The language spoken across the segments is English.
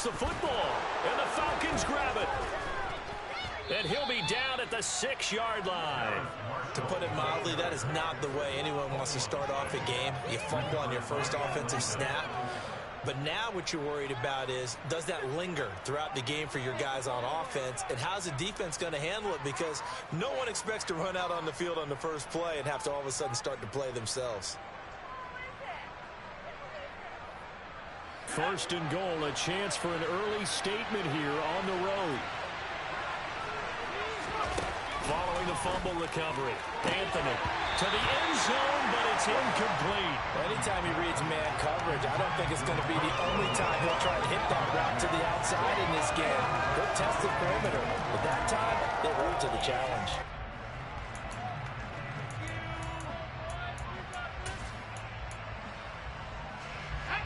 the football, and the Falcons grab it. And he'll be down at the 6-yard line. To put it mildly, that is not the way anyone wants to start off a game. You fumble on your first offensive snap. But now what you're worried about is, does that linger throughout the game for your guys on offense? And how's the defense going to handle it? Because no one expects to run out on the field on the first play and have to all of a sudden start to play themselves. First and goal, a chance for an early statement here on the road. Following the fumble recovery, Anthony to the end zone, but it's incomplete. Anytime he reads man coverage, I don't think it's going to be the only time he'll try to hit that route to the outside in this game. They'll test the perimeter, but that time they rose to the challenge.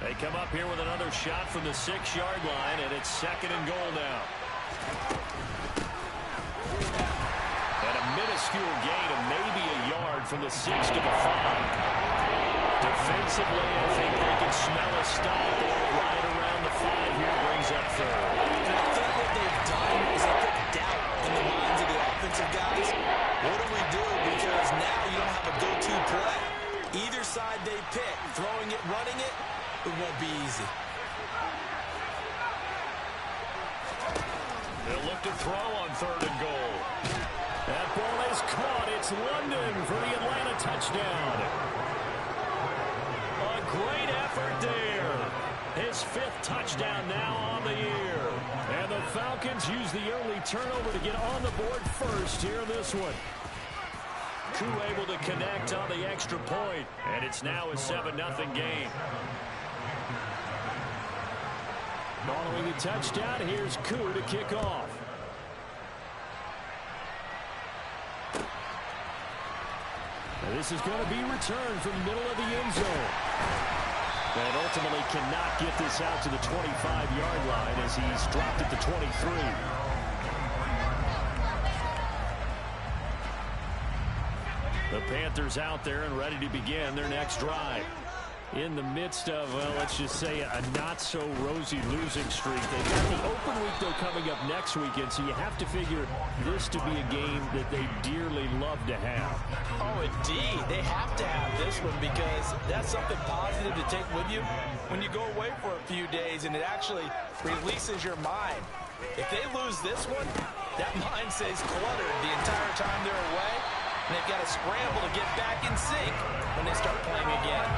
They come up here with another shot from the 6-yard line, and it's second and goal now. And a minuscule gain of maybe a yard from the 6 to the 5. Defensively, I think they can smell a stop there right around the 5 here, brings up third. And I think what they've done is they put doubt in the minds of the offensive guys. What do we do? Because now you don't have a go-to play. Either side they pick, throwing it, running it, it won't be easy. They'll look to throw on third and goal. That ball is caught. It's London for the Atlanta touchdown. A great effort there. His 5th touchdown now on the year. And the Falcons use the early turnover to get on the board first here in this one. Koo able to connect on the extra point. And it's now a 7-0 game. Following the touchdown, here's Koo to kick off. Now this is going to be returned from the middle of the end zone. And ultimately cannot get this out to the 25-yard line as he's dropped at the 23. The Panthers out there and ready to begin their next drive. In the midst of, well, let's just say a not-so-rosy losing streak. They've got the open week, though, coming up next weekend, so you have to figure this to be a game that they dearly love to have. Oh, indeed. They have to have this one because that's something positive to take with you when you go away for a few days, and it actually releases your mind. If they lose this one, that mind stays cluttered the entire time they're away, and they've got to scramble to get back in sync when they start playing again.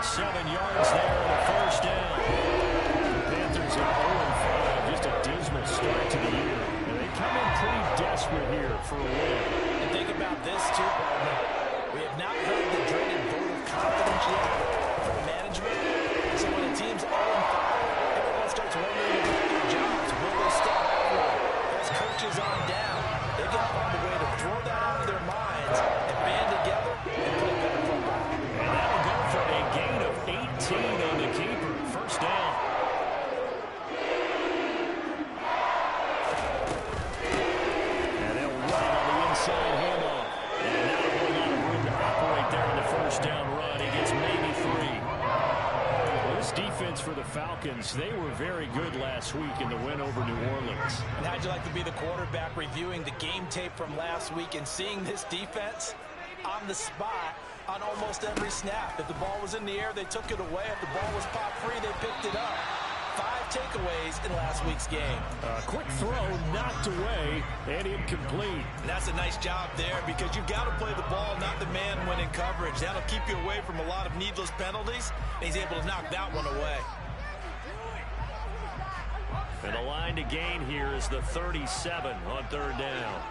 7 yards there and a first down. The Panthers are 0-5, just a dismal start to the year. And they come in pretty desperate here for a win. And think about this, too, partner. We have not heard the dreaded vote of confidence yet from management. So when a team's 0-5, everyone starts wondering about their jobs. Will they step up? As coaches on down, they've got to find a way to throw that out of their minds and band together and play better football. And that'll go for a gain of 18 on the keeper. First down. And they'll run on the inside handoff. And not a whole lot of room to operate there on the first down run. He gets maybe 3. Well, this defense for the Falcons, they were very good last week in the win over New Orleans. And how'd you like to be the quarterback reviewing the game tape from last week and seeing this defense on the spot on almost every snap? If the ball was in the air, they took it away. If the ball was popped free, they picked it up. 5 takeaways in last week's game. A quick throw knocked away and incomplete. And that's a nice job there because you've got to play the ball, not the man when in coverage. That'll keep you away from a lot of needless penalties, and he's able to knock that one away. And the line to gain here is the 37 on third down.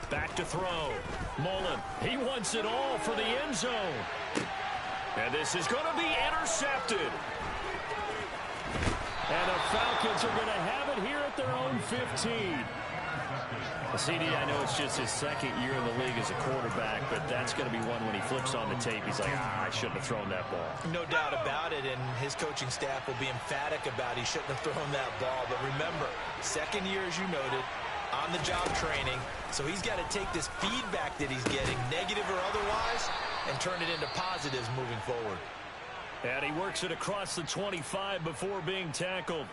Back to throw. Mullen, he wants it all for the end zone. And this is going to be intercepted. And the Falcons are going to have it here at their own 15. CD, I know it's just his second year in the league as a quarterback, but that's going to be one when he flips on the tape. He's like, I shouldn't have thrown that ball. No doubt about it, and his coaching staff will be emphatic about he shouldn't have thrown that ball. But remember, second year, as you noted, on-the-job training, so he's got to take this feedback that he's getting, negative or otherwise, and turn it into positives moving forward. And he works it across the 25 before being tackled.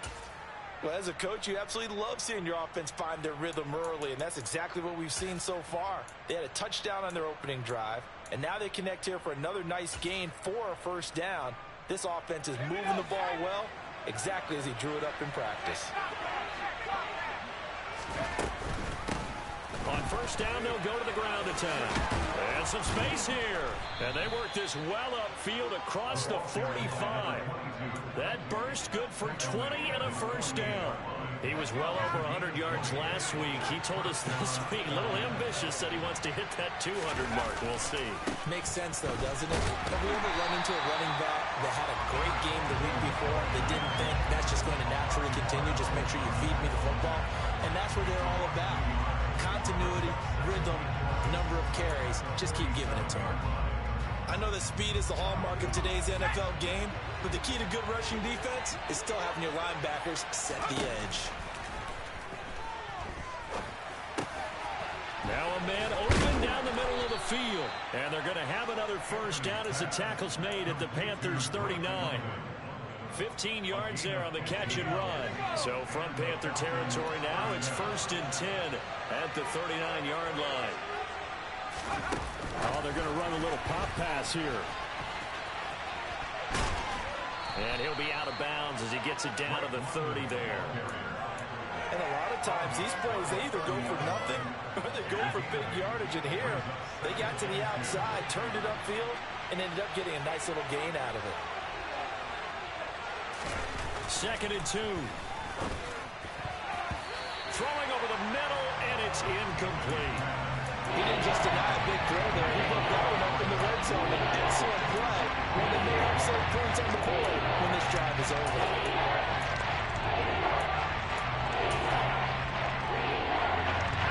Well, as a coach, you absolutely love seeing your offense find their rhythm early, and that's exactly what we've seen so far. They had a touchdown on their opening drive, and now they connect here for another nice gain for a first down. This offense is moving the ball well, exactly as he drew it up in practice. On first down, they'll go to the ground attack. And some space here. And they work this well upfield across the 45. That burst good for 20 and a first down. He was well over 100 yards last week. He told us this week, a little ambitious, said he wants to hit that 200 mark. We'll see. Makes sense, though, doesn't it? Have we ever run into a running back that had a great game the week before that didn't think that's just going to naturally continue? Just make sure you feed me the football. And that's what they're all about. Continuity, rhythm, number of carries. Just keep giving it to him. I know that speed is the hallmark of today's NFL game, but the key to good rushing defense is still having your linebackers set the edge. Now a man open down the middle of the field. And they're going to have another first down as the tackle's made at the Panthers 39. 15 yards there on the catch and run. So from Panther territory now, it's 1st and 10 at the 39-yard line. Oh, they're going to run a little pop pass here. And he'll be out of bounds as he gets it down to the 30 there. And a lot of times these plays, they either go for nothing or they go for big yardage. And here, they got to the outside, turned it upfield, and ended up getting a nice little gain out of it. 2nd and 2. Throwing over the middle, and it's incomplete. He didn't just deny a big throw there. He put that one up in the red zone. An excellent play. One that may have some points on the board when this drive is over.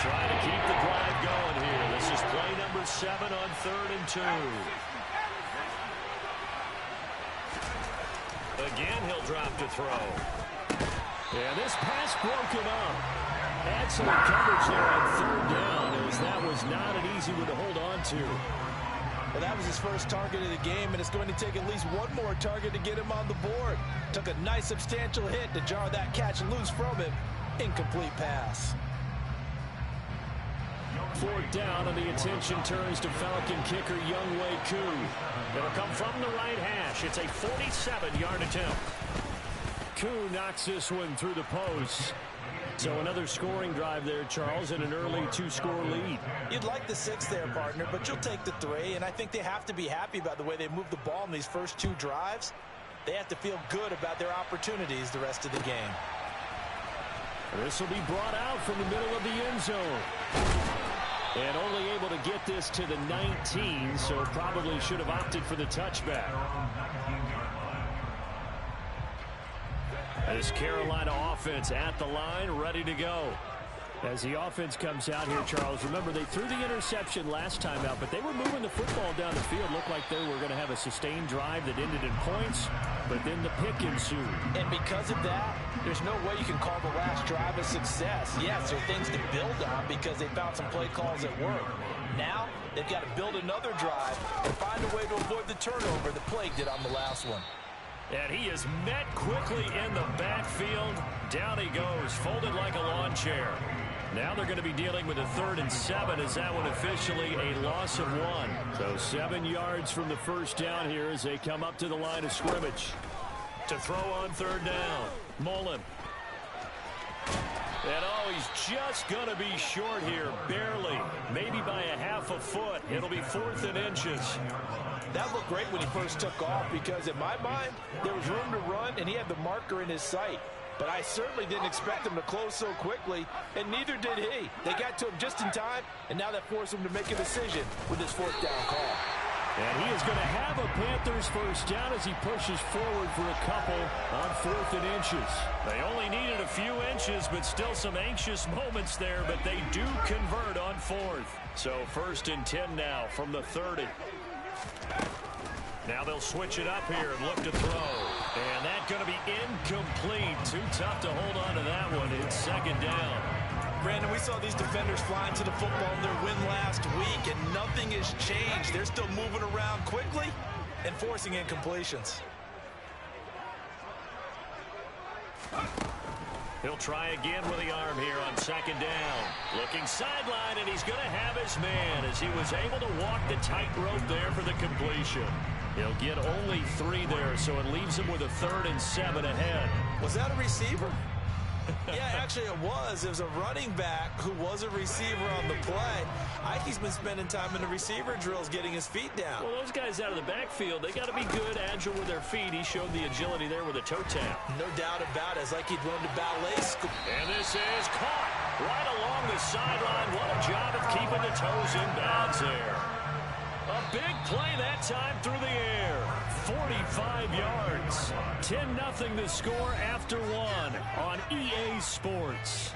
Trying to keep the drive going here. This is play number 7 on 3rd and 2. Again, he'll drop to throw. And this pass broken up. Excellent coverage there on 3rd down, as that was not an easy one to hold on to. Well, that was his first target of the game, and it's going to take at least one more target to get him on the board. Took a nice substantial hit to jar that catch loose from him. Incomplete pass. 4th down, and the attention turns to Falcon kicker Younghoe Koo. It'll come from the right hash. It's a 47-yard attempt. Koo knocks this one through the post. So another scoring drive there, Charles, and an early 2-score lead. You'd like the 6 there, partner, but you'll take the 3, and I think they have to be happy about the way they moved the ball in these first 2 drives. They have to feel good about their opportunities the rest of the game. This will be brought out from the middle of the end zone. And only able to get this to the 19, so probably should have opted for the touchback. This Carolina offense at the line, ready to go. As the offense comes out here, Charles, remember they threw the interception last time out, but they were moving the football down the field. Looked like they were going to have a sustained drive that ended in points, but then the pick ensued. And because of that, there's no way you can call the last drive a success. Yes, there are things to build on because they found some play calls at work. Now, they've got to build another drive and find a way to avoid the turnover that plagued it on the last one. And he is met quickly in the backfield. Down he goes, folded like a lawn chair. Now they're going to be dealing with a 3rd and 7 as that one officially a loss of 1. So 7 yards from the first down here as they come up to the line of scrimmage. To throw on 3rd down, Mullen. And oh, he's just going to be short here, barely. Maybe by a half a foot. It'll be 4th and inches. That looked great when he first took off because in my mind, there was room to run and he had the marker in his sight. But I certainly didn't expect him to close so quickly, and neither did he. They got to him just in time, and now that forced him to make a decision with his 4th down call. And he is going to have a Panthers first down as he pushes forward for a couple on 4th and inches. They only needed a few inches, but still some anxious moments there, but they do convert on 4th. So 1st and 10 now from the 30. Now they'll switch it up here and look to throw. And that's going to be incomplete. Too tough to hold on to that one. It's 2nd down. Brandon, we saw these defenders flying to the football in their win last week, and nothing has changed. They're still moving around quickly and forcing incompletions. He'll try again with the arm here on second down. Looking sideline, and he's going to have his man as he was able to walk the tightrope there for the completion. He'll get only 3 there, so it leaves him with a 3rd and 7 ahead. Was that a receiver? Yeah, actually it was. It was a running back who was a receiver on the play. Ikey's been spending time in the receiver drills getting his feet down. Well, those guys out of the backfield, they got to be good, agile with their feet. He showed the agility there with a toe tap. No doubt about it. It's like he'd run to ballet school. And this is caught right along the sideline. What a job of keeping the toes in bounds there. A big play that time through the air. 45 yards. 10-0 the score after 1 on EA Sports.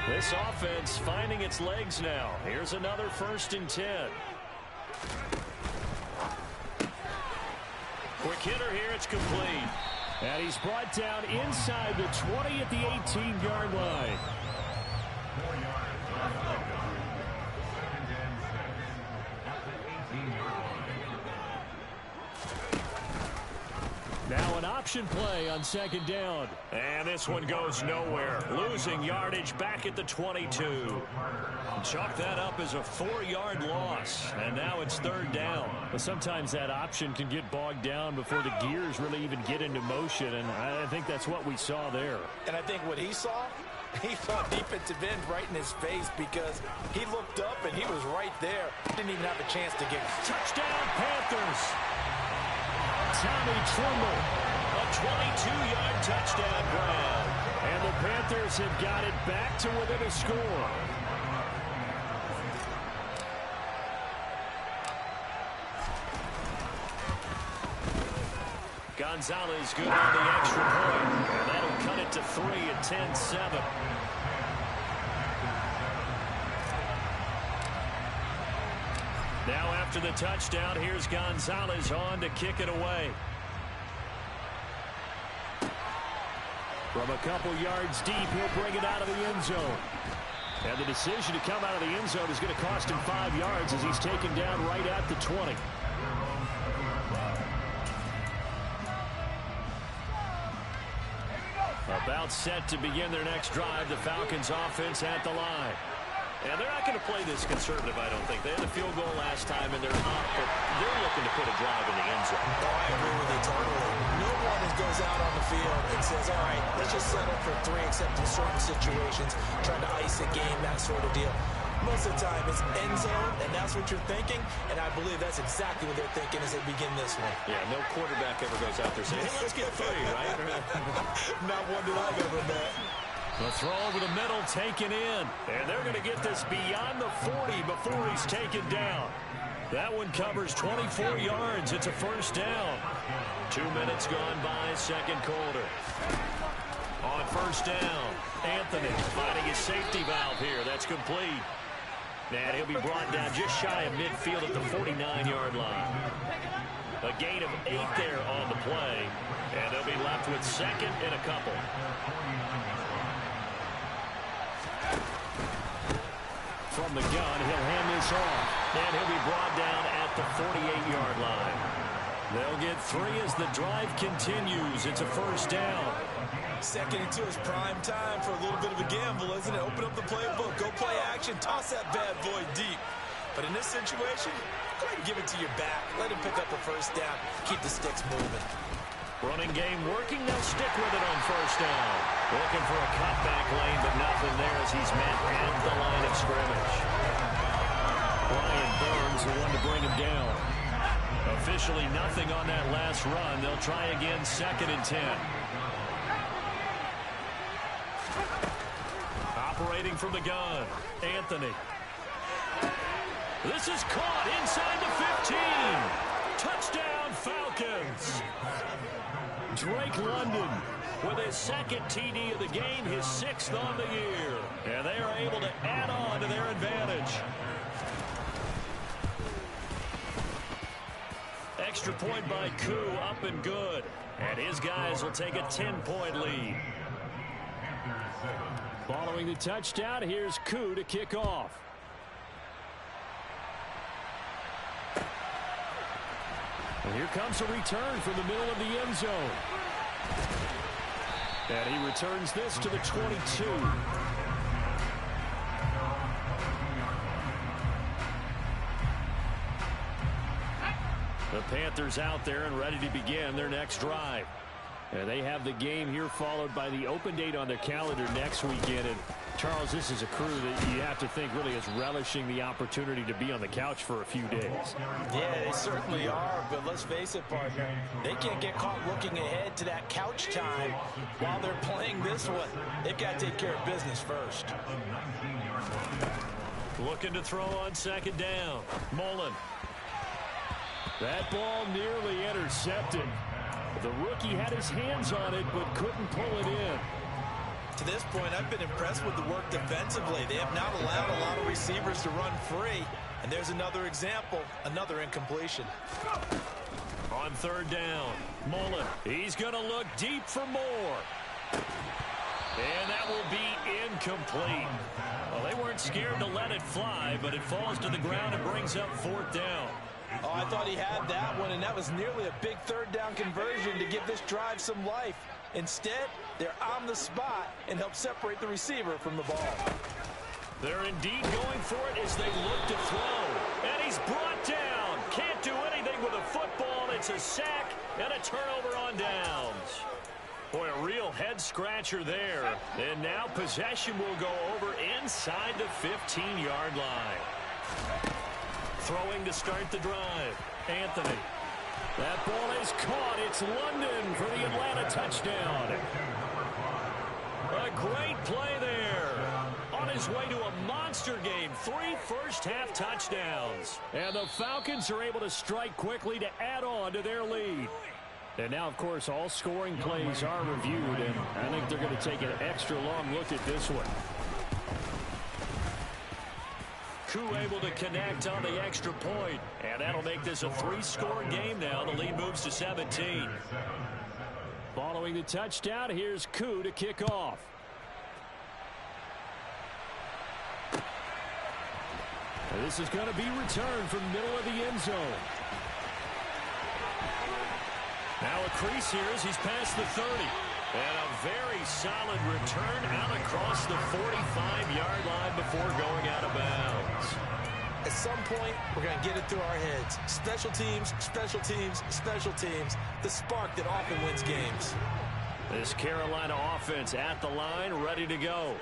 This offense finding its legs now. Here's another 1st and 10. Quick hitter here, it's complete. And he's brought down inside the 20 at the 18-yard line. Now an option play on second down. And this one goes nowhere. Losing yardage back at the 22. Chalk that up as a 4-yard loss. And now it's 3rd down. But sometimes that option can get bogged down before the gears really even get into motion. And I think that's what we saw there. And I think what he saw defensive end right in his face because he looked up and he was right there. Didn't even have a chance to get touchdown Panthers. Tommy Tremble, a 22-yard touchdown grab. And the Panthers have got it back to within a score. Gonzalez good on the extra point. And that'll cut it to 3 at 10-7. Now after the touchdown, here's Gonzalez on to kick it away. From a couple yards deep, he'll bring it out of the end zone. And the decision to come out of the end zone is going to cost him 5 yards as he's taken down right at the 20. About set to begin their next drive. The Falcons offense at the line. And they're not going to play this conservative, I don't think. They had a field goal last time, and they're up, but they're looking to put a drive in the end zone. Oh, I agree with you totally. No one goes out on the field and says, all right, let's just settle for 3, except in certain situations, trying to ice a game, that sort of deal. Most of the time, it's end zone, and that's what you're thinking, and I believe that's exactly what they're thinking as they begin this one. Yeah, no quarterback ever goes out there saying, hey, let's get 3, right? Not one that I've ever met. The throw over the middle taken in. And they're going to get this beyond the 40 before he's taken down. That one covers 24 yards. It's a 1st down. 2 minutes gone by, 2nd quarter. On 1st down, Anthony finding his safety valve here. That's complete. And he'll be brought down just shy of midfield at the 49-yard line. A gain of 8 there on the play. And they'll be left with 2nd and a couple. From the gun, he'll hand this off. And he'll be brought down at the 48-yard line. They'll get 3 as the drive continues. It's a 1st down. 2nd and 2 is prime time for a little bit of a gamble, isn't it? Open up the playbook, go play action, toss that bad boy deep. But in this situation, go ahead and give it to your back. Let him pick up a 1st down. Keep the sticks moving. Running game working. They'll stick with it on 1st down. Looking for a cutback lane, but nothing there as he's met at the line of scrimmage. Brian Burns, the one to bring him down. Officially nothing on that last run. They'll try again, 2nd and 10. Operating from the gun, Anthony. This is caught inside the 15. Touchdown, Falcons. Drake London with his 2nd TD of the game, his 6th on the year. And they are able to add on to their advantage. Extra point by Koo, up and good. And his guys will take a 10-point lead. Following the touchdown, here's Koo to kick off. And here comes a return from the middle of the end zone. And he returns this to the 22. The Panthers out there and ready to begin their next drive. And they have the game here followed by the open date on their calendar next weekend. And Charles, this is a crew that you have to think really is relishing the opportunity to be on the couch for a few days. Yeah, they certainly are, but let's face it, partner. They can't get caught looking ahead to that couch time while they're playing this one. They've got to take care of business first. Looking to throw on second down. Mullen. That ball nearly intercepted. The rookie had his hands on it but couldn't pull it in. To this point, I've been impressed with the work defensively. They have not allowed a lot of receivers to run free. And there's another example, another incompletion. On third down, Mullen. He's going to look deep for more. And that will be incomplete. Well, they weren't scared to let it fly, but it falls to the ground and brings up fourth down. Oh, I thought he had that one, and that was nearly a big third down conversion to give this drive some life. Instead, they're on the spot and help separate the receiver from the ball. They're indeed going for it as they look to throw. And he's brought down. Can't do anything with a football. It's a sack and a turnover on downs. Boy, a real head-scratcher there. And now possession will go over inside the 15-yard line. Throwing to start the drive. Anthony. That ball is caught. It's London for the Atlanta touchdown. A great play there. On his way to a monster game. 3 first-half touchdowns. And the Falcons are able to strike quickly to add on to their lead. And now, of course, all scoring plays are reviewed. And I think they're going to take an extra long look at this one. Koo able to connect on the extra point. And that'll make this a 3-score game now. The lead moves to 17. Following the touchdown, here's Koo to kick off. And this is going to be returned from the middle of the end zone. Now a crease here as he's past the 30. And a very solid return out across the 45-yard line before going out of bounds. At some point, we're going to get it through our heads. Special teams, special teams, special teams. The spark that often wins games. This Carolina offense at the line, ready to go.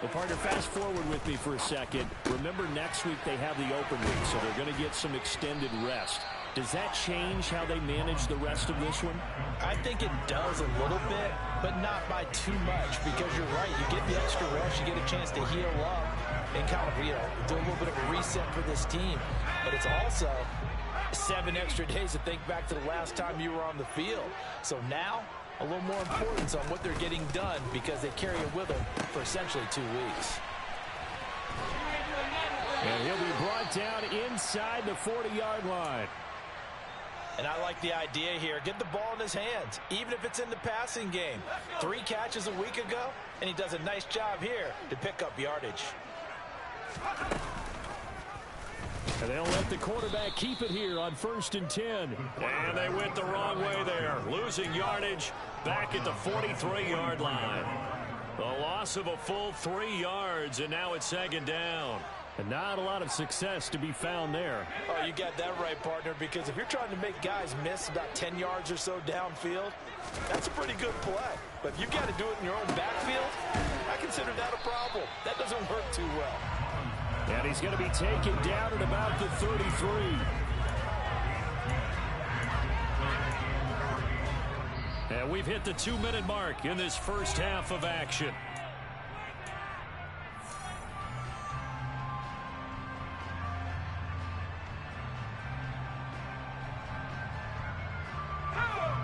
Well, partner, fast forward with me for a second. Remember, next week they have the open week, so they're going to get some extended rest. Does that change how they manage the rest of this one? I think it does a little bit, but not by too much, because you're right. You get the extra rest, you get a chance to heal up and kind of, do a little bit of a reset for this team. But it's also 7 extra days to think back to the last time you were on the field. So now, a little more importance on what they're getting done because they carry it with them for essentially 2 weeks. And he'll be brought down inside the 40-yard line. And I like the idea here. Get the ball in his hands, even if it's in the passing game. 3 catches a week ago, and he does a nice job here to pick up yardage. And they'll let the quarterback keep it here on 1st and 10. And they went the wrong way there. Losing yardage back at the 43-yard line. The loss of a full 3 yards, and now it's 2nd down. And not a lot of success to be found there. Oh, you got that right, partner, because if you're trying to make guys miss about 10 yards or so downfield, that's a pretty good play. But if you've got to do it in your own backfield, I consider that a problem. That doesn't work too well. And he's going to be taken down at about the 33. And we've hit the 2-minute mark in this first half of action.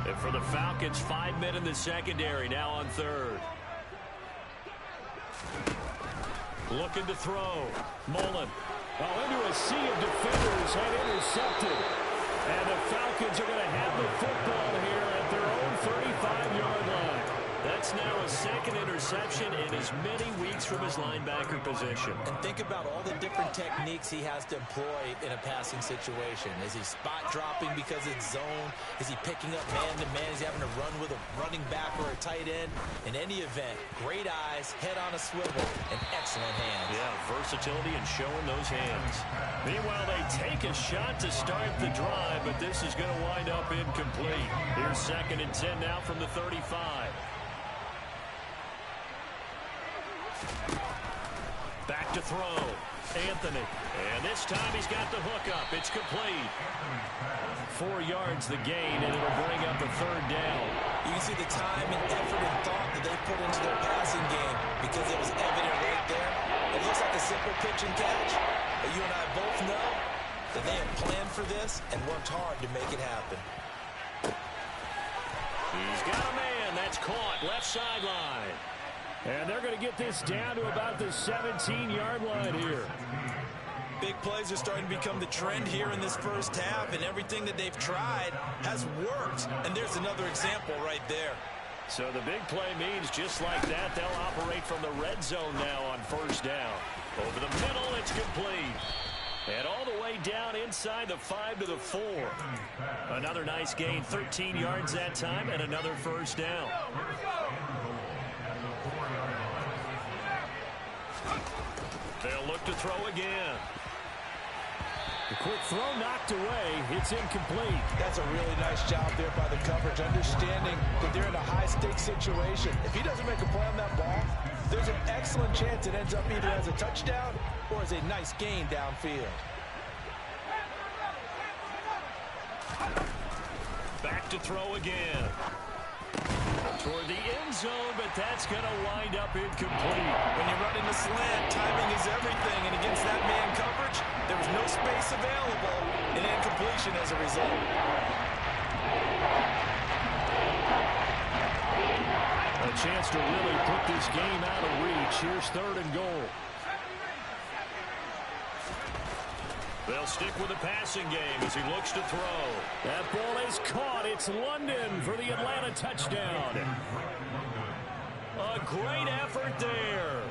And for the Falcons, 5 men in the secondary, now on 3rd. Looking to throw. Mullen. Oh, into a sea of defenders and intercepted. And the Falcons are going to have the football here at their own 35-yard line. That's now a second interception in as many weeks from his linebacker position. And think about all the different techniques he has to employ in a passing situation. Is he spot dropping because it's zone? Is he picking up man-to-man? Is he having to run with a running back or a tight end? In any event, great eyes, head on a swivel, and excellent hands. Yeah, versatility and showing those hands. Meanwhile, they take a shot to start the drive, but this is going to wind up incomplete. Here's 2nd and 10 now from the 35. Back to throw. Anthony. And this time he's got the hook up. It's complete. 4 yards the gain, and it'll bring up a 3rd down. You can see the time and effort and thought that they put into their passing game because it was evident right there. It looks like a simple pitch and catch, but you and I both know that they have planned for this and worked hard to make it happen. He's got a man. That's caught. Left sideline. And they're going to get this down to about the 17-yard line here. Big plays are starting to become the trend here in this first half, and everything that they've tried has worked. And there's another example right there. So the big play means just like that, they'll operate from the red zone now on 1st down. Over the middle, it's complete. And all the way down inside the 5 to the 4. Another nice gain, 13 yards that time, and another 1st down. They'll look to throw again. The quick throw knocked away. It's incomplete. That's a really nice job there by the coverage, understanding that they're in a high-stakes situation. If he doesn't make a play on that ball, there's an excellent chance it ends up either as a touchdown or as a nice gain downfield. Back to throw again. Toward the end zone, but that's going to wind up incomplete. When you run into slant, timing is everything, and against that man coverage, there was no space available, and incompletion as a result. A chance to really put this game out of reach. Here's 3rd and goal. They'll stick with the passing game as he looks to throw. That ball is caught. It's London for the Atlanta touchdown. A great effort there.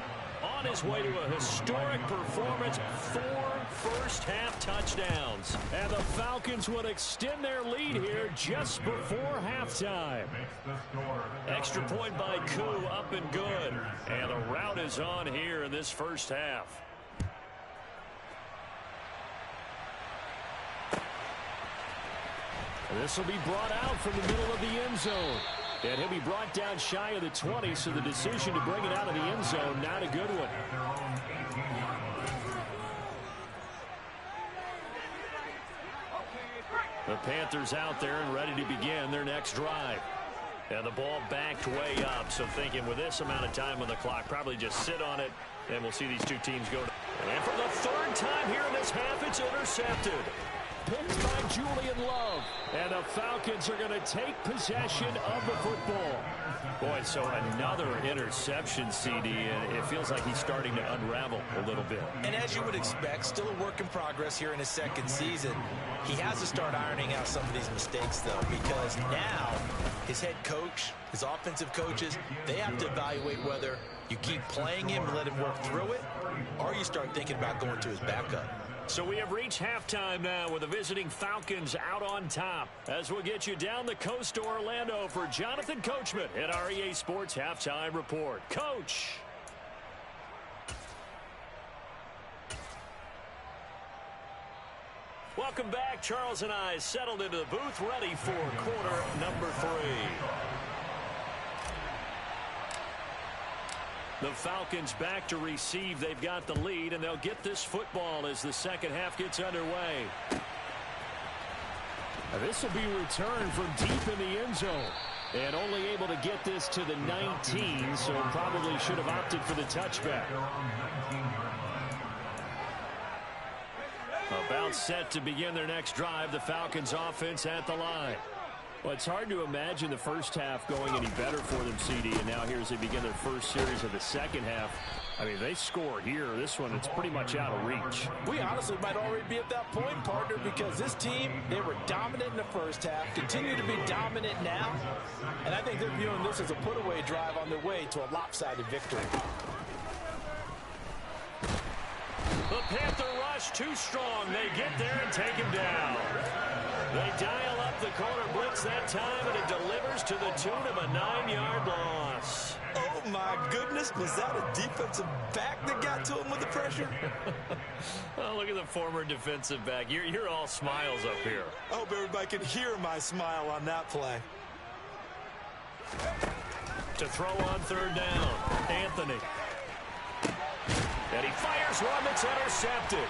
On his way to a historic performance, 4 first-half touchdowns. And the Falcons would extend their lead here just before halftime. Extra point by Koo, up and good. And the route is on here in this first half. This will be brought out from the middle of the end zone. And he'll be brought down shy of the 20, so the decision to bring it out of the end zone, not a good one. The Panthers out there and ready to begin their next drive. And the ball backed way up, so thinking with this amount of time on the clock, probably just sit on it, and we'll see these two teams go. And for the 3rd time here in this half, it's intercepted. Picked by Julian Love. And the Falcons are going to take possession of the football. Boy, so another interception, CD, and it feels like he's starting to unravel a little bit. And as you would expect, still a work in progress here in his 2nd season. He has to start ironing out some of these mistakes, though, because now his head coach, his offensive coaches, they have to evaluate whether you keep playing him and let him work through it, or you start thinking about going to his backup. So we have reached halftime now with the visiting Falcons out on top. As we'll get you down the coast to Orlando for Jonathan Coachman at our EA Sports Halftime Report. Coach. Welcome back. Charles and I settled into the booth ready for quarter number 3. The Falcons back to receive. They've got the lead, and they'll get this football as the second half gets underway. This will be returned from deep in the end zone. And only able to get this to the 19, so probably should have opted for the touchback. About set to begin their next drive, the Falcons offense at the line. Well, it's hard to imagine the first half going any better for them, CD, and now here as they begin their first series of the second half. I mean, they score here. This one, it's pretty much out of reach. We honestly might already be at that point, partner, because this team, they were dominant in the first half, continue to be dominant now, and I think they're viewing this as a put-away drive on their way to a lopsided victory. The Panther rush too strong. They get there and take him down. They dial up the corner blitz that time, and it delivers to the tune of a 9-yard loss. Oh, my goodness. Was that a defensive back that got to him with the pressure? Oh, look at the former defensive back. You're all smiles up here. I hope everybody could hear my smile on that play. To throw on third down, Anthony. And he fires one that's intercepted.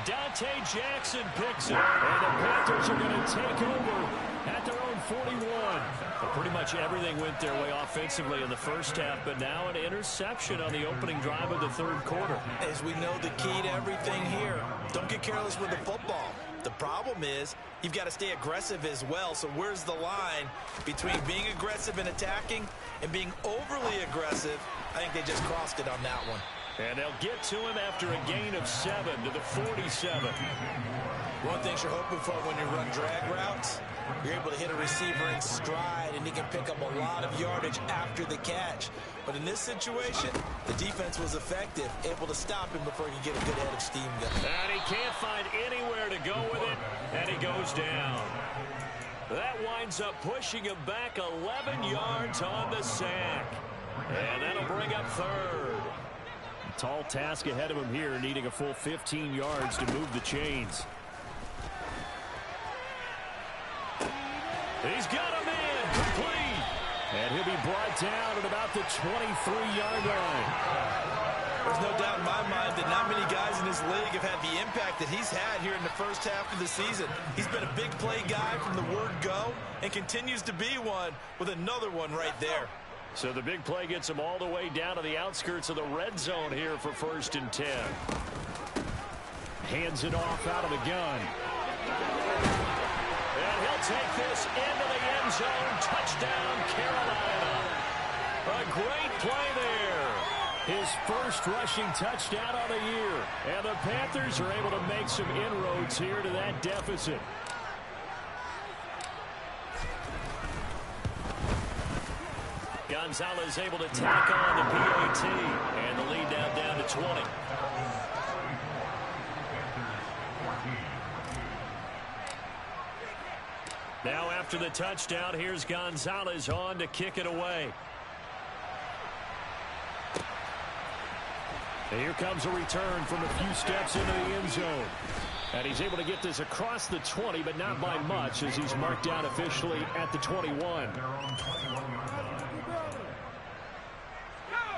Dante Jackson picks it. And the Panthers are going to take over at their own 41. But pretty much everything went their way offensively in the first half, but now an interception on the opening drive of the third quarter. As we know, the key to everything here, don't get careless with the football. The problem is you've got to stay aggressive as well. So where's the line between being aggressive and attacking and being overly aggressive? I think they just crossed it on that one. And they'll get to him after a gain of 7 to the 47. One thing you're hoping for when you run drag routes, you're able to hit a receiver in stride, and he can pick up a lot of yardage after the catch. But in this situation, the defense was effective, able to stop him before he could get a good head of steam going. And he can't find anywhere to go with it, and he goes down. That winds up pushing him back 11 yards on the sack. And that'll bring up third. Tall task ahead of him here, needing a full 15 yards to move the chains. He's got him in, complete. And he'll be brought down at about the 23-yard line. There's no doubt in my mind that not many guys in this league have had the impact that he's had here in the first half of the season. He's been a big play guy from the word go and continues to be one with another one right there. So the big play gets him all the way down to the outskirts of the red zone here for 1st and 10. Hands it off out of the gun. And he'll take this into the end zone. Touchdown, Carolina. A great play there. His first rushing touchdown of the year. And the Panthers are able to make some inroads here to that deficit. Gonzalez able to tack on the PAT, and the lead now down to 20. Now after the touchdown, here's Gonzalez on to kick it away. And here comes a return from a few steps into the end zone. And he's able to get this across the 20, but not by much, as he's marked down officially at the 21.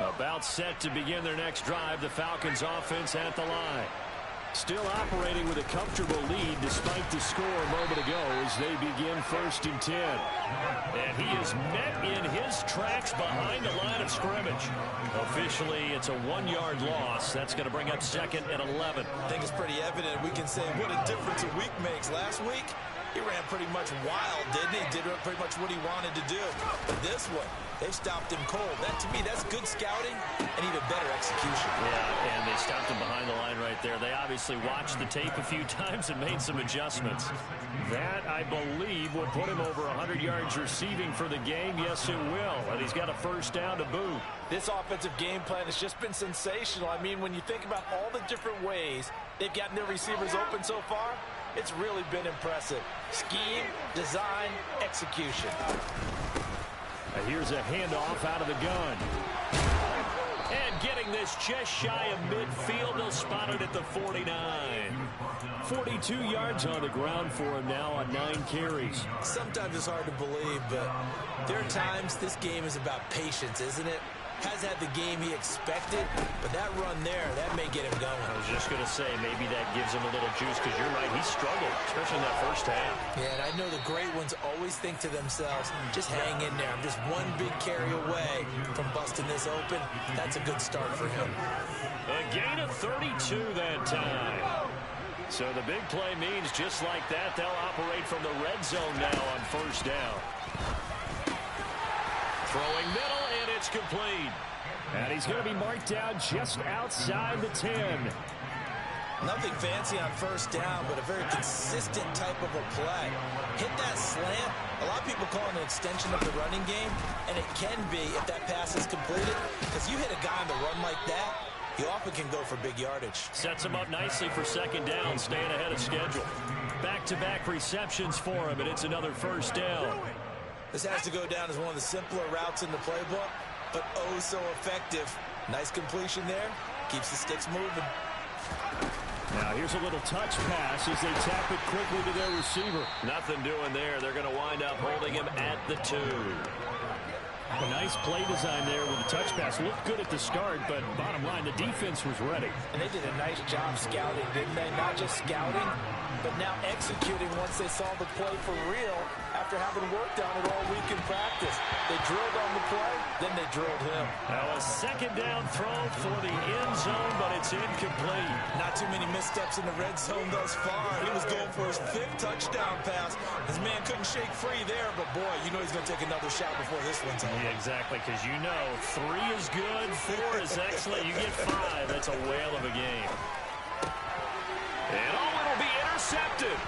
About set to begin their next drive, the Falcons offense at the line. Still operating with a comfortable lead despite the score a moment ago as they begin 1st and 10. And he is met in his tracks behind the line of scrimmage. Officially, it's a 1-yard loss. That's going to bring up 2nd and 11. I think it's pretty evident. We can say what a difference a week makes. Last week, he ran pretty much wild, didn't he? Did pretty much what he wanted to do. But this one, they stopped him cold. That, to me, that's good scouting and even better execution. Yeah, and they stopped him behind the line right there. They obviously watched the tape a few times and made some adjustments. That, I believe, will put him over 100 yards receiving for the game. Yes, it will. And he's got a first down to boot. This offensive game plan has just been sensational. I mean, when you think about all the different ways they've gotten their receivers open so far, it's really been impressive. Scheme, design, execution. Here's a handoff out of the gun. And getting this just shy of midfield. They'll spot it at the 49. 42 yards on the ground for him now on 9 carries. Sometimes it's hard to believe, but there are times this game is about patience, isn't it? Has had the game he expected, but that run there, that may get him going. I was just going to say, maybe that gives him a little juice, because you're right, he struggled, especially in that first half. Yeah, and I know the great ones always think to themselves, just hang in there. I'm just one big carry away from busting this open. That's a good start for him. A gain of 32 that time. So the big play means just like that, they'll operate from the red zone now on first down. Throwing middle, and it's complete. And he's going to be marked down just outside the 10. Nothing fancy on first down, but a very consistent type of a play. Hit that slant. A lot of people call it an extension of the running game, and it can be if that pass is completed, because you hit a guy on the run like that, he often can go for big yardage. Sets him up nicely for second down, staying ahead of schedule. Back-to-back receptions for him, and it's another first down. This has to go down as one of the simpler routes in the playbook, but oh so effective. Nice completion there. Keeps the sticks moving. Now here's a little touch pass as they tap it quickly to their receiver. Nothing doing there. They're going to wind up holding him at the 2. A nice play design there with the touch pass. Looked good at the start, but bottom line, the defense was ready. And they did a nice job scouting, didn't they? Not just scouting, but now executing once they saw the play for real after having worked on it all week in practice. They drilled on the play, then they drilled him. Now a second down throw for the end zone, but it's incomplete. Not too many missteps in the red zone thus far. He was going for his 5th touchdown pass. His man couldn't shake free there, but boy, you know he's going to take another shot before this one's over. Yeah, exactly, because you know 3 is good, 4 is excellent. You get 5. That's a whale of a game. And it'll be intercepted.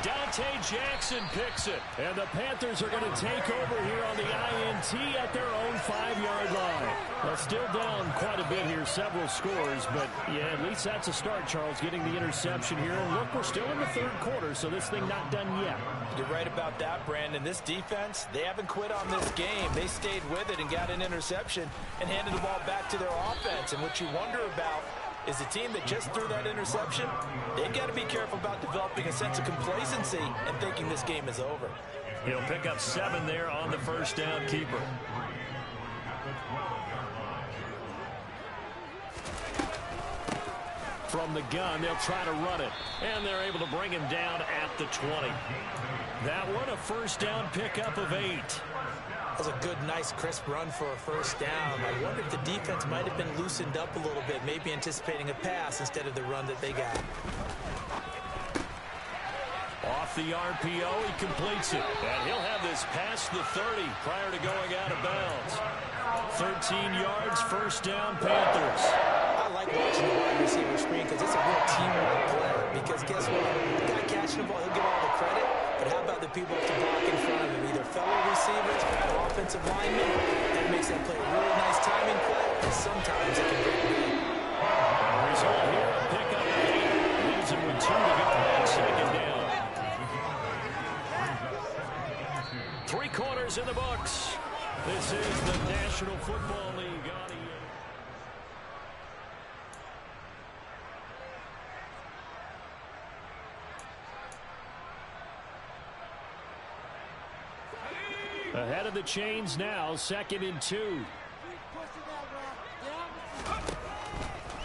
Dante Jackson picks it. And the Panthers are going to take over here on the INT at their own 5-yard line. They're still down quite a bit here, several scores, but yeah, at least that's a start, Charles, getting the interception here. And look, we're still in the 3rd quarter, so this thing not done yet. You're right about that, Brandon. This defense, they haven't quit on this game. They stayed with it and got an interception and handed the ball back to their offense. And what you wonder about is the team that just threw that interception, they've got to be careful about developing a sense of complacency and thinking this game is over. He'll pick up 7 there on the first down keeper. From the gun, they'll try to run it, and they're able to bring him down at the 20. That one, a first down pickup of 8. That was a good, nice, crisp run for a first down. I wonder if the defense might have been loosened up a little bit, maybe anticipating a pass instead of the run that they got. Off the RPO, he completes it. And he'll have this past the 30 prior to going out of bounds. 13 yards, first down, Panthers. I like watching the wide receiver screen because it's a real teamwork player. Because guess what? The guy catching the ball, he'll get all the credit. But how about the people to block in front of him? Either fellow receivers or offensive linemen. That makes that play a really nice timing play. And sometimes it can break the game. The result here, a pickup of 8. Leaves him with 2 to go on second down. 3 quarters in the books. This is the National Football League on EA. Ahead of the chains now, 2nd and 2.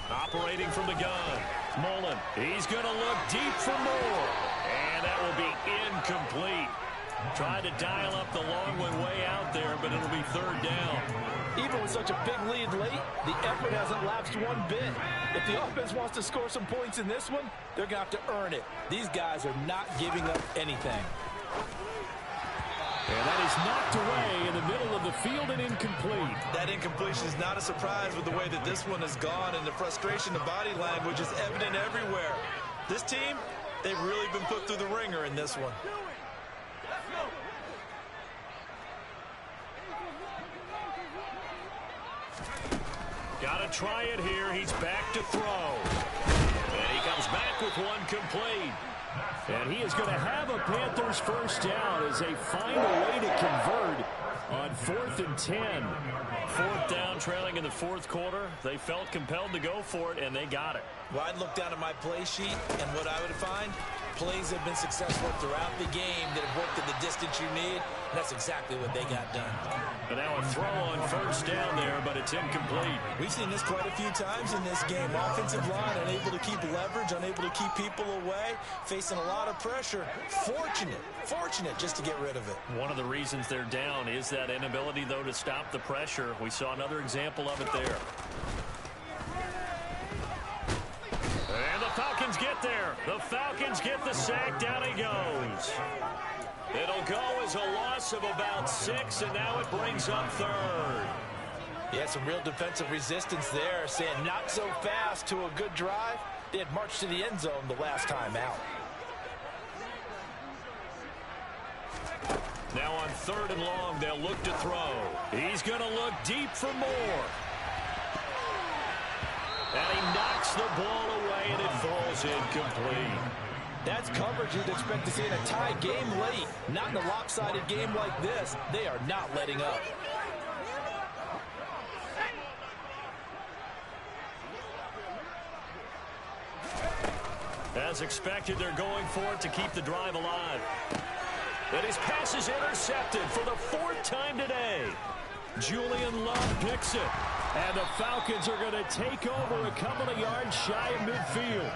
Operating from the gun. Mullen, he's going to look deep for more. And that will be incomplete. Tried to dial up the long one way out there, but it'll be 3rd down. Even with such a big lead late, the effort hasn't lapsed one bit. If the offense wants to score some points in this one, they're going to have to earn it. These guys are not giving up anything. And that is knocked away in the middle of the field and incomplete. That incompletion is not a surprise with the way that this one has gone, and the frustration, the body language is evident everywhere. This team, they've really been put through the ringer in this one. Got to try it here. He's back to throw. And he comes back with one complete. And he is going to have a Panthers first down as they find a way to convert on 4th and 10. 4th down, trailing in the 4th quarter. They felt compelled to go for it, and they got it. Well, I'd look down at my play sheet, and what I would find, plays have been successful throughout the game that have worked at the distance you need, and that's exactly what they got done. But now a throw on first down there, but it's incomplete. We've seen this quite a few times in this game. Offensive line unable to keep leverage, unable to keep people away, facing a lot of pressure. Fortunate just to get rid of it. One of the reasons they're down is that inability, though, to stop the pressure. We saw another example of it there. And the Falcons get get there. The Falcons get the sack. Down he goes. It'll go as a loss of about 6, and now it brings up third. Yeah, some real defensive resistance there, saying not so fast to a good drive. They had marched to the end zone the last time out. Now on 3rd and long, they'll look to throw. He's going to look deep for more. And he knocks the ball away, and it falls incomplete. That's coverage you'd expect to see in a tie game late. Not in a lopsided game like this. They are not letting up. As expected, they're going for it to keep the drive alive. And his pass is intercepted for the 4th time today. Julian Love picks it. And the Falcons are going to take over a couple of yards shy of midfield.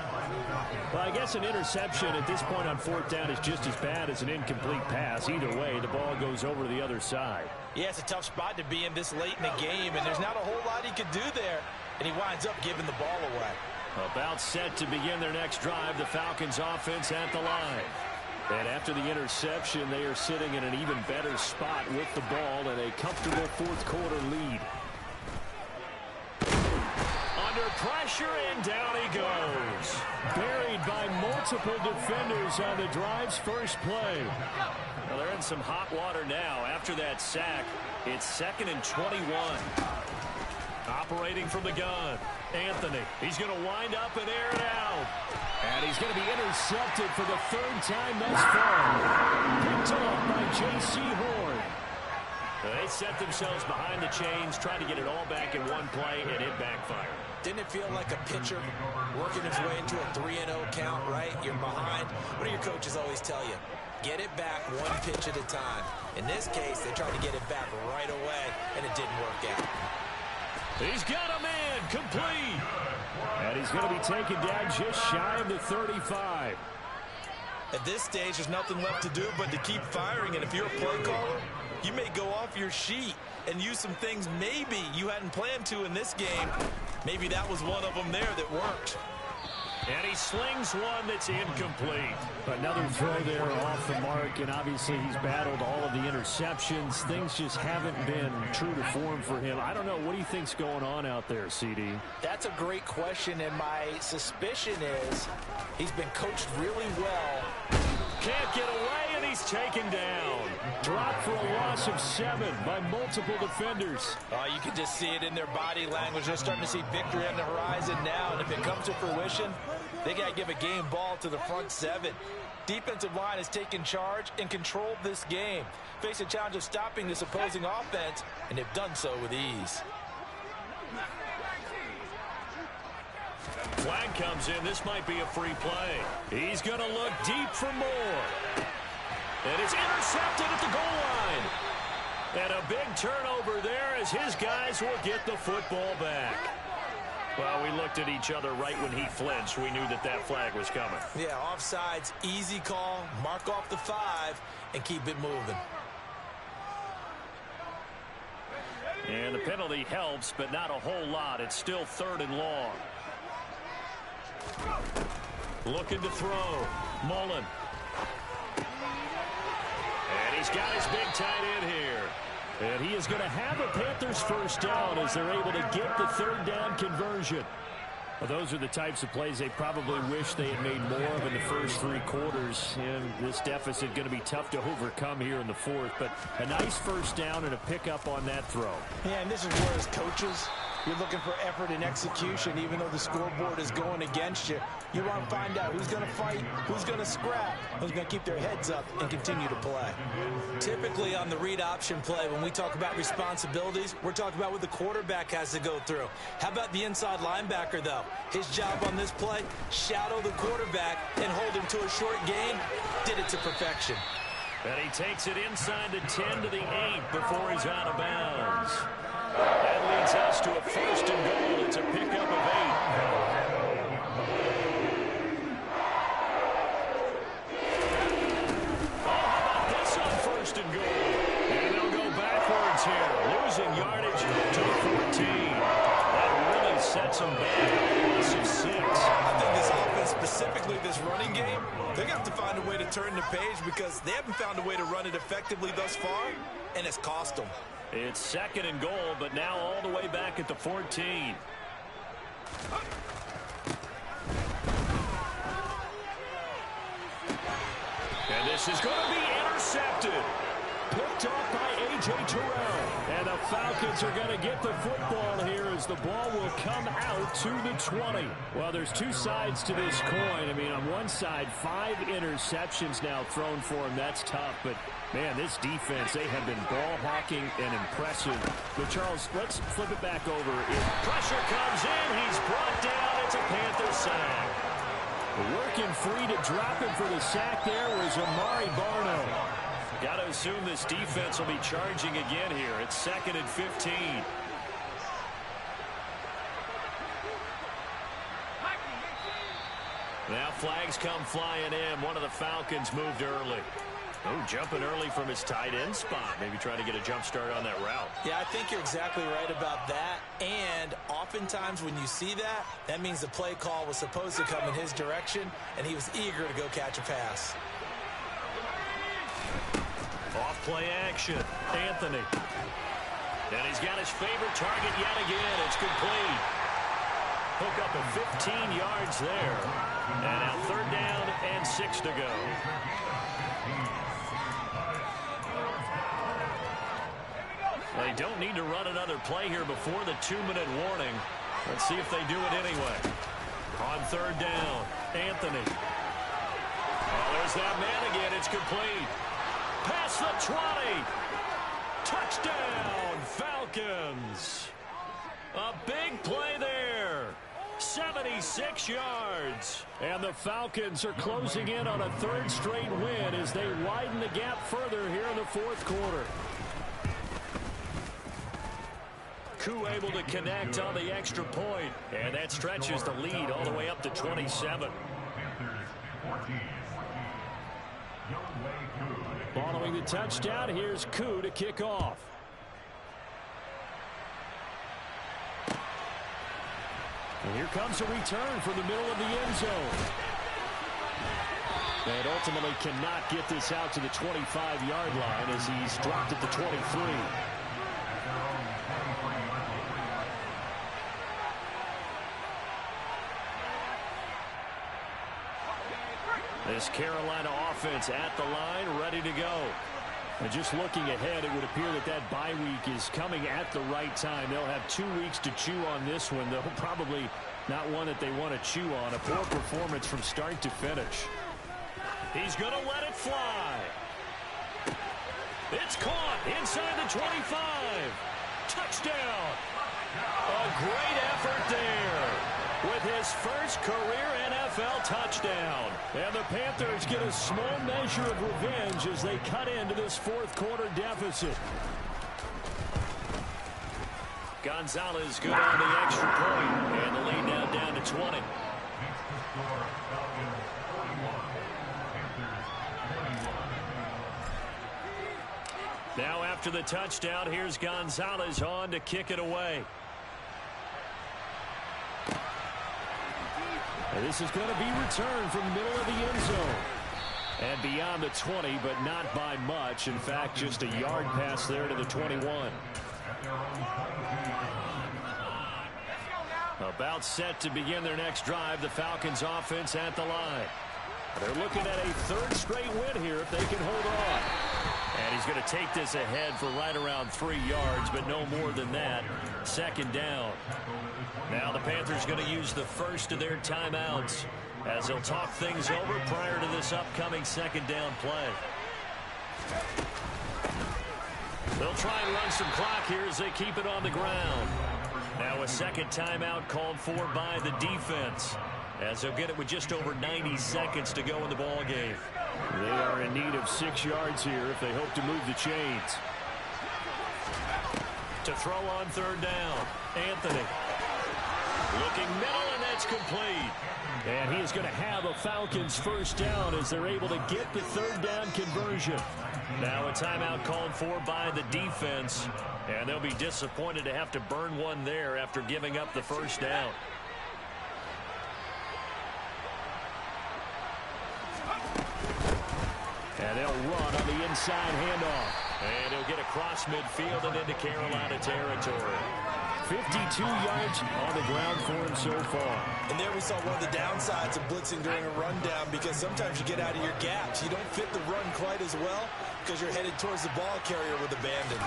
Well, I guess an interception at this point on 4th down is just as bad as an incomplete pass. Either way, the ball goes over to the other side. Yeah, it's a tough spot to be in this late in the game, and there's not a whole lot he could do there. And he winds up giving the ball away. About set to begin their next drive, the Falcons offense at the line. And after the interception, they are sitting in an even better spot with the ball and a comfortable 4th quarter lead. Under pressure, and down he goes. Buried by multiple defenders on the drive's first play. Well, they're in some hot water now. After that sack, it's 2nd and 21. Operating from the gun, Anthony. He's going to wind up and air it out. And he's going to be intercepted for the 3rd time thus far. Picked off by J.C. Horn. They set themselves behind the chains, trying to get it all back in one play, and it backfired. Didn't it feel like a pitcher working his way into a 3-0 count, right? You're behind. What do your coaches always tell you? Get it back one pitch at a time. In this case, they tried to get it back right away, and it didn't work out. He's got a man complete. And he's going to be taken down just shy of the 35. At this stage, there's nothing left to do but to keep firing. And if you're a play caller, you may go off your sheet and use some things maybe you hadn't planned to in this game. Maybe that was one of them there that worked. And he slings one that's incomplete. Another throw there off the mark, and obviously he's battled all of the interceptions. Things just haven't been true to form for him. I don't know. What do you think's going on out there, CD? That's a great question, and my suspicion is he's been coached really well. Can't get away, and he's taken down. Dropped for a loss of 7 by multiple defenders. You can just see it in their body language. They're starting to see victory on the horizon now, and if it comes to fruition, they got to give a game ball to the front 7. Defensive line has taken charge and controlled this game. Face a challenge of stopping this opposing offense, and they've done so with ease. Flag comes in. This might be a free play. He's going to look deep for more. And it's intercepted at the goal line. And a big turnover there as his guys will get the football back. Well, we looked at each other right when he flinched. We knew that that flag was coming. Yeah, offsides, easy call. Mark off the 5 and keep it moving. And the penalty helps, but not a whole lot. It's still 3rd and long. Looking to throw. Mullen. And he's got his big tight end here. And he is going to have a Panthers first down as they're able to get the 3rd down conversion. Well, those are the types of plays they probably wish they had made more of in the first 3 quarters. And this deficit going to be tough to overcome here in the 4th. But a nice first down and a pickup on that throw. Yeah, and this is where as coaches, you're looking for effort and execution, even though the scoreboard is going against you. You want to find out who's going to fight, who's going to scrap, who's going to keep their heads up and continue to play. Typically on the read option play, when we talk about responsibilities, we're talking about what the quarterback has to go through. How about the inside linebacker, though? His job on this play, shadow the quarterback and hold him to a short gain. Did it to perfection. And he takes it inside the 10 to the 8 before he's out of bounds. That leads us to a 1st and goal. It's a pickup of 8. Oh, how about this on 1st and goal? And they'll go backwards here, losing yardage to the 14. That really sets them back. A loss of 6. I think this offense specifically running game, they're going to have to find a way to turn the page because they haven't found a way to run it effectively thus far, and it's cost them. It's second and goal, but now all the way back at the 14. And this is going to be intercepted. Picked off by A.J. Terrell. And the Falcons are going to get the football here as the ball will come out to the 20. Well, there's two sides to this coin. I mean, on one side, 5 interceptions now thrown for him. That's tough. But, man, this defense, they have been ball hawking and impressive. But, Charles, let's flip it back over. If pressure comes in, he's brought down. It's a Panther sack. Working free to drop him for the sack there was Amari Barno. Got to assume this defense will be charging again here. It's second and 15. Now flags come flying in. One of the Falcons moved early. Oh, jumping early from his tight end spot. Maybe trying to get a jump start on that route. Yeah, I think you're exactly right about that. And oftentimes when you see that, that means the play call was supposed to come in his direction, and he was eager to go catch a pass. Off play action. Anthony. And he's got his favorite target yet again. It's complete. Hook up at 15 yards there. And now third down and 6 to go. They don't need to run another play here before the 2-minute warning. Let's see if they do it anyway. On third down, Anthony. Oh, there's that man again. It's complete. Past the 20. Touchdown, Falcons. A big play there. 76 yards. And the Falcons are closing in on a third straight win as they widen the gap further here in the fourth quarter. Koo able to connect on the extra point. And that stretches the lead all the way up to 27. Following the touchdown, here's Koo to kick off. And here comes a return from the middle of the end zone. And ultimately cannot get this out to the 25-yard line as he's dropped at the 23. This Carolina offense at the line, ready to go. And just looking ahead, it would appear that that bye week is coming at the right time. They'll have 2 weeks to chew on this one, though probably not one that they want to chew on. A poor performance from start to finish. He's going to let it fly. It's caught inside the 25. Touchdown. A great effort there with his first career NFL touchdown. And the Panthers get a small measure of revenge as they cut into this fourth quarter deficit. Gonzalez good on the extra point, and the lead now down to 20. Now after the touchdown, here's Gonzalez on to kick it away. And this is going to be returned from the middle of the end zone. And beyond the 20, but not by much. In fact, just a yard pass there to the 21. About set to begin their next drive. The Falcons offense at the line. They're looking at a third straight win here if they can hold on. And he's going to take this ahead for right around 3 yards, but no more than that. Second down. Now the Panthers going to use the first of their timeouts as they'll talk things over prior to this upcoming second down play. They'll try and run some clock here as they keep it on the ground. Now a second timeout called for by the defense as they'll get it with just over 90 seconds to go in the ball game. They are in need of 6 yards here if they hope to move the chains. To throw on third down, Anthony. Looking middle, and that's complete. And he is going to have a Falcons first down as they're able to get the third down conversion. Now a timeout called for by the defense, and they'll be disappointed to have to burn one there after giving up the first down. And they'll run on the inside handoff. And he'll get across midfield and into Carolina territory. 52 yards on the ground for him so far. And there we saw one of the downsides of blitzing during a rundown, because sometimes you get out of your gaps. You don't fit the run quite as well because you're headed towards the ball carrier with abandon.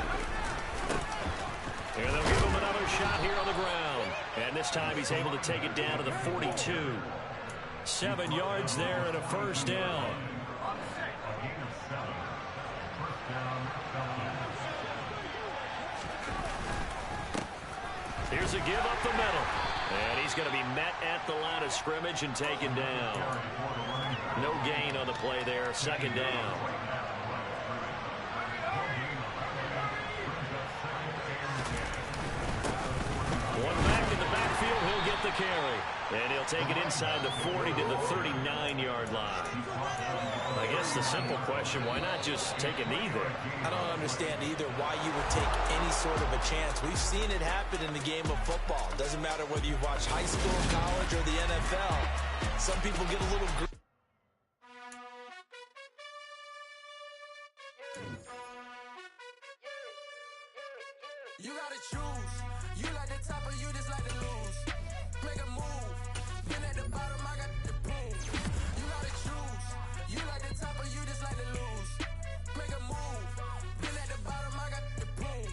And they'll give him another shot here on the ground. And this time he's able to take it down to the 42. 7 yards there and a first down. Here's a give up the middle. And he's going to be met at the line of scrimmage and taken down. No gain on the play there. Second down. One back in the backfield. He'll get the carry. And he'll take it inside the 40 to the 39-yard line. I guess the simple question, why not just take a knee there? I don't understand either why you would take any sort of a chance. We've seen it happen in the game of football. Doesn't matter whether you watch high school, college, or the NFL. Some people get a little... You gotta choose. You like the top or you just like to lose. Make a move. Been at the bottom, I got the boom. You gotta choose. You like the top or you just like to lose. Make a move. Been at the bottom, I got the boom.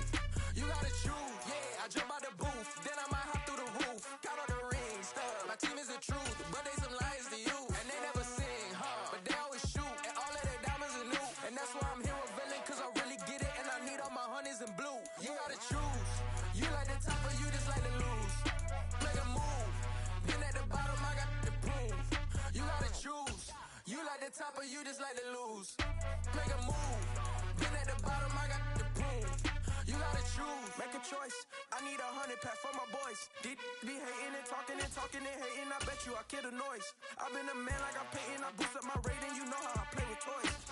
You gotta choose. Yeah, I jump out the booth. Then I might hop through the roof. Count all the rings. My team is the truth, but they some liars to you. And they never sing, huh? But they always shoot. And all of their diamonds are new. And that's why I'm here with Villain, cause I really get it. And I need all my honeys in blue. You gotta choose. You like the top or you just like to lose. Make a move. Been at the bottom, I got the boom. You gotta choose. You like the top or you just like to lose. Make a move. Been at the bottom, I got the boom. You gotta choose. Make a choice. I need 100 pack for my boys. Be hating and talking and hating. I bet you I kill the noise. I've been a man like I'm Peyton. I boost up my rating. You know how I play with toys.